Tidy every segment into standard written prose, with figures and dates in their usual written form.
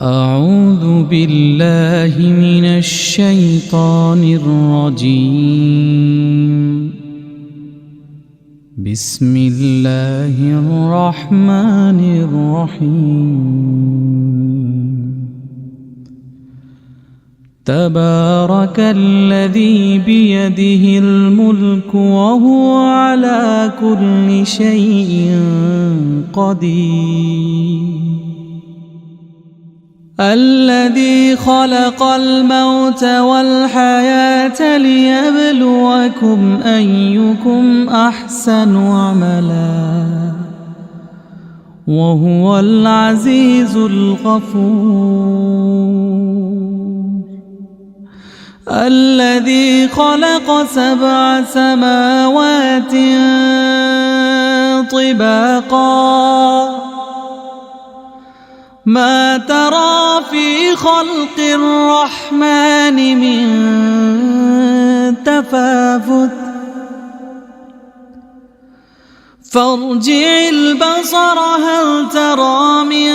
أعوذ بالله من الشيطان الرجيم. بسم الله الرحمن الرحيم. تبارك الذي بيده الملك وهو على كل شيء قدير. الذي خلق الموت والحياة ليبلوكم أيكم أحسن عملا وهو العزيز الغفور. الذي خلق 7 سماوات طباقا ما ترى في خلق الرحمن من تفاوت فارجع البصر هل ترى من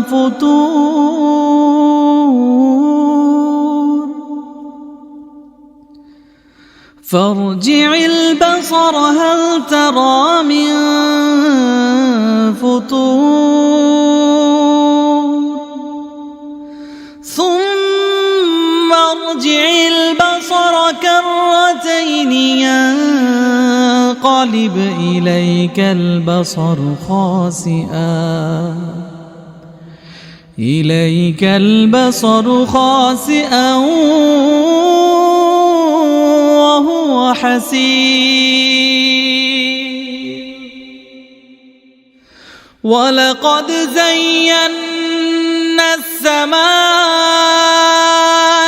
فتور. فارجع البصر هل ترى من فتور ثم ارجع البصر كرتين ينقلب إليك البصر خاسئا وهو حسير. ولقد زينا السماء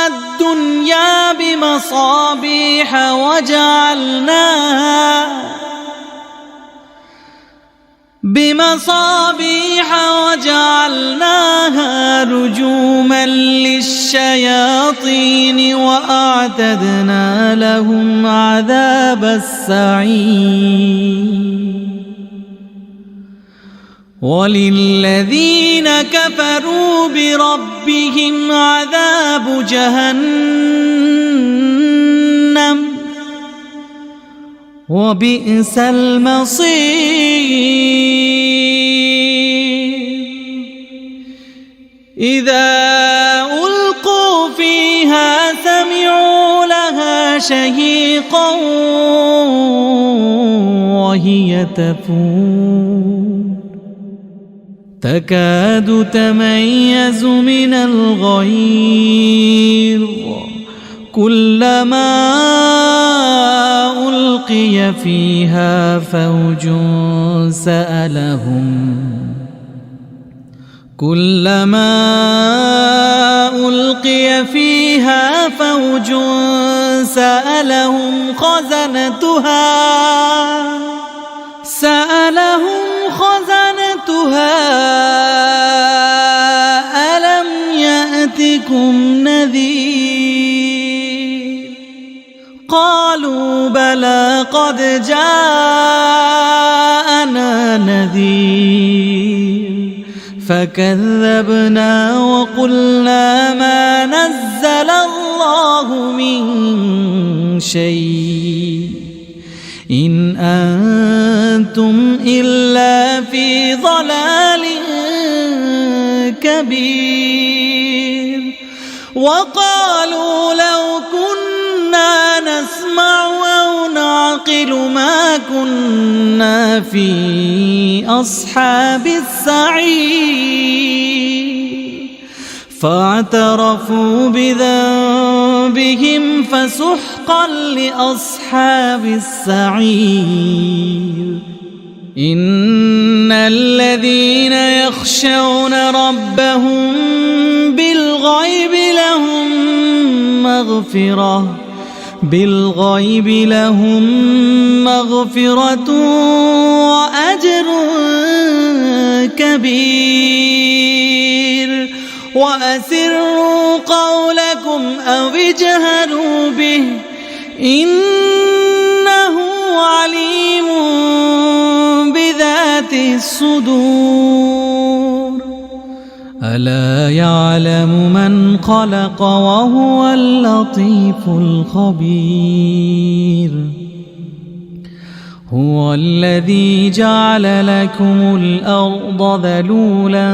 الدنيا بمصابيح وجعلناها رجوما للشياطين وأعتدنا لهم عذاب السعير. وللذين كفروا بربهم عذاب جهنم وبئس المصير. إذا ألقوا فيها سمعوا لها شهيقا وهي تفور تكاد تميز من الغيظ كلما ألقي فيها فوج سألهم خزنتها ألم يأتكم نذير. قالوا بلى قد جاءنا نذير فكذبنا وقلنا ما نزل الله من شيء إن أنتم إلا في ضلال كبير. وقالوا لو كنا نسمع أو نعقل ما كنا في أصحاب السعير. فاعترفوا بذنبهم فسحقا لأصحاب السعير. إن الذين يخشون ربهم بالغيب لهم مغفرة وأجر كبير. وأسروا قولكم أو اجهروا به إنه عليم بذات الصدور. ألا يعلم من خلق وهو اللطيف الخبير هو الذي جعل لكم الأرض ذلولا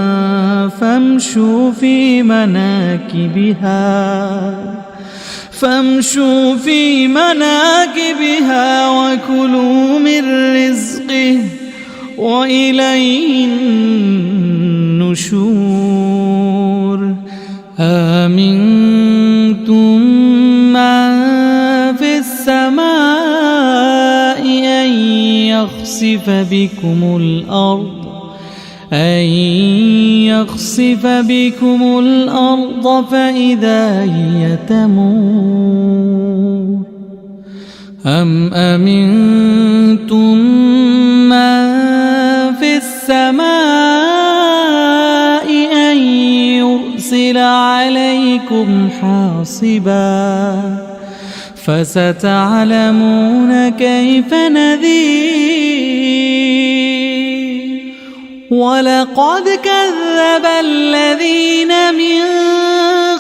فامشوا في مناكبها وكلوا من رزقه وإليه النشور آمنتم من في السماء أن يخسف بكم الأرض فإذا هي تمور أم أمنتم من في السماء أن يرسل عليكم حاصبا فستعلمون كيف نذير ولقد كذب الذين من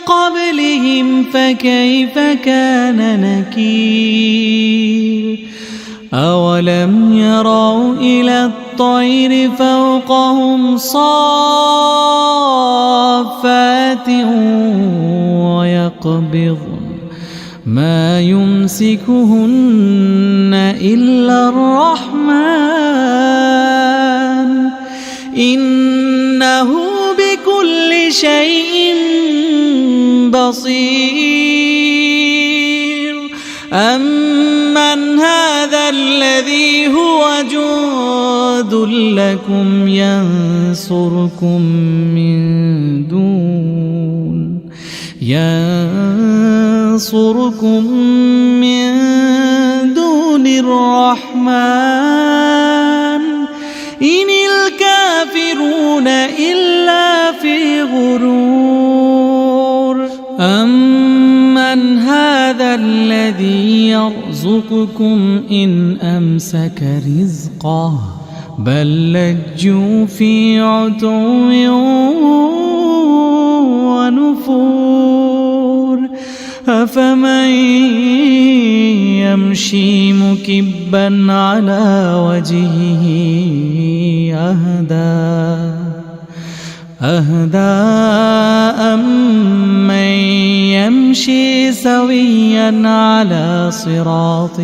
قبلهم فكيف كان نكير أولم يروا إلى الطير فوقهم صافات ويقبضن ما يمسكهن إلا الرحمن إنه بكل شيء بصير أمن هذا الذي هو جند لكم ينصركم من دون الرحمن إن الكافرون إلا في غرور أمن هذا الذي يرزقكم إن أمسك رزقه بل لجوا في عتو ونفور أفمن يمشي مكبا على وجهه أهدى أمن يمشي سويا على صراط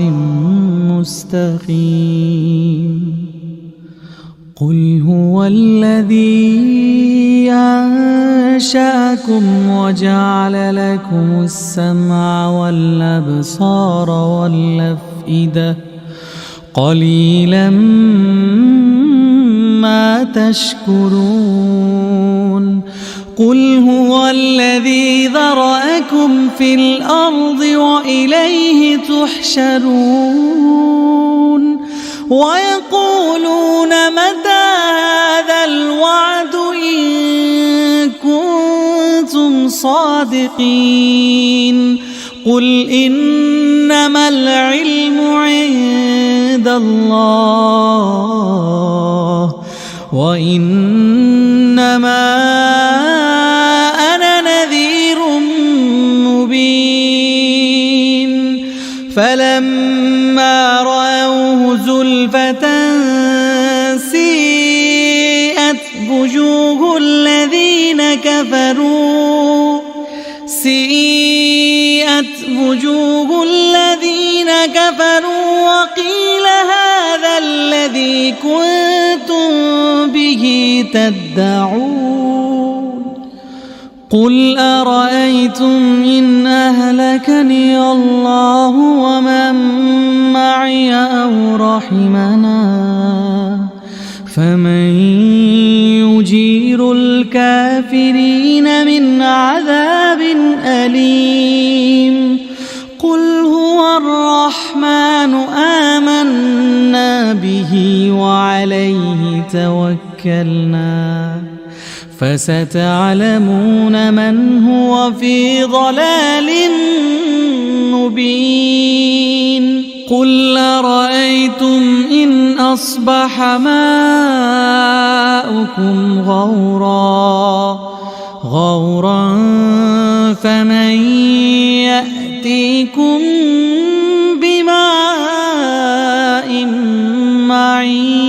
مستقيم قل هو الذي أنشأكم وجعل لكم السمع والأبصار والأفئدة قليلا ما تشكرون قل هو الذي ذرأكم في الأرض وإليه تحشرون ويقولون متى هذا الوعد إن كنتم صادقين قل إنما العلم عند الله وإنما أنا نذير مبين فلما رأوه زلفة سيئت وجوه الذين كفروا وقيل هذا الذي كنتم به تدعون قل أرأيتم إن أهلكني الله ومن معي أو رحمنا فمن يجير الكافرين من عذاب أليم قل هو الرحمن آمنا به وعليه توكلنا فستعلمون من هو في ضلال مبين قل أرأيتم إن أصبح ماؤكم غورا غورا فمن يأتيكم بماء معين